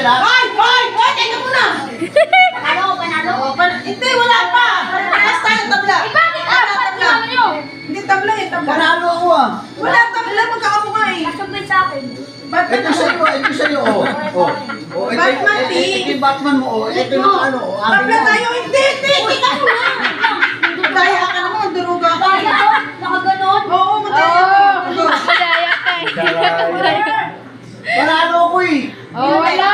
natin ha. Hoy! Teka muna! Panalo. Hindi, wala pa! Parehas tayo tabla! Bakit apat yung ano nyo? Hindi tabla eh, tabla. Panalo ako ah. Wala tabla, magkakamukha eh. Kasabay sa akin. Ba't Ito sa'yo, oh. Oh, ito Batman, yung Batman mo, oh. Ito yung ano, oh. tabla tayo? Hindi! Kita mo na! Daya ka naman, duruga ka. Kaya to? Nakaganon? Oo, madaya ka. Madaya ka eh. Panalo ako eh. Oh, wala.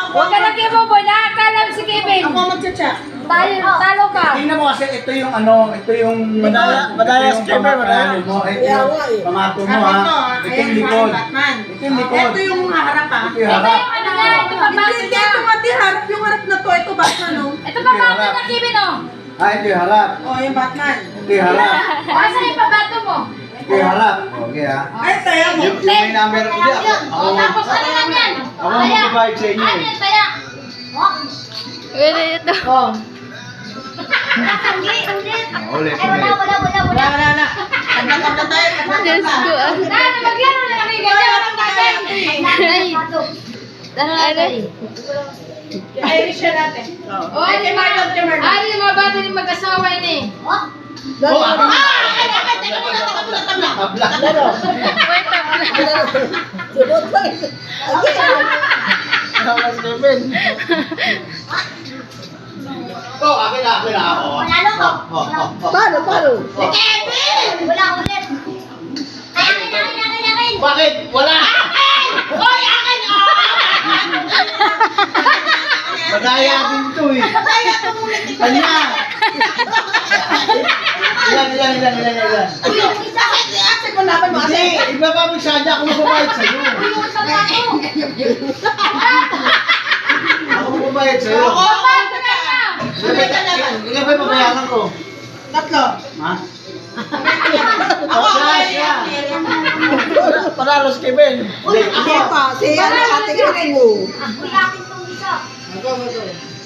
Huwag ka lang kiboboy. Nakakala si Kevin. Ako mag-chat. Talo ka. Tingnan mo kasi ito yung ano, ito yung Madaya si Kevin, madaya. mo, ito yung pamato mo ha. Ito yung likod. Ito yung likod. Ito yung harap ha. Ito yung harap. Ano nga? Ito pa Hindi, hindi, ito mati harap. Yung harap na to, ito Batman oh. Ito pa bato na Kevin oh. Ah, ito yung harap. Oh, yung Batman. Ito yung harap. Asa yung pabato mo? Ito yung harap. Okay ha. Ay, tayo mo. Yung may number, hindi ako. Oh, tapos ano lang yan? Ako mag-provide sa inyo Ano eh. yan? Taya. Pwede ito. Oh, Hindi. ulit, Ay, wala. Wala. Tabla tayo. Diyos ko ah. Ano, maglaro na kami ganyan. Walang natin. Ay. Ano? Ay, siya natin. Oh, ano yung mga bata yung mag-asawa yun eh. Oh, ako. Teka muna, tabla. Tabla. Tama si Kevin. Oh, akin na ako. Panalo ko. Paano? Kevin! Wala ulit. Ay, akin. Bakit? Wala! Hoy, akin! Madaya din to eh. Madaya ka muna. Kanya! Ilan. Ate ko laban mo Hindi, kasi. iba pa may sadya ako magbabayad sa'yo. Ako magbabayad sa'yo. Ilan ba yung mabayaran ko? Tatlo. Ha? Ako, Siya. Panalo si Kevin. Ako pa. Si ate ko. Wala akin tong isa. Ako.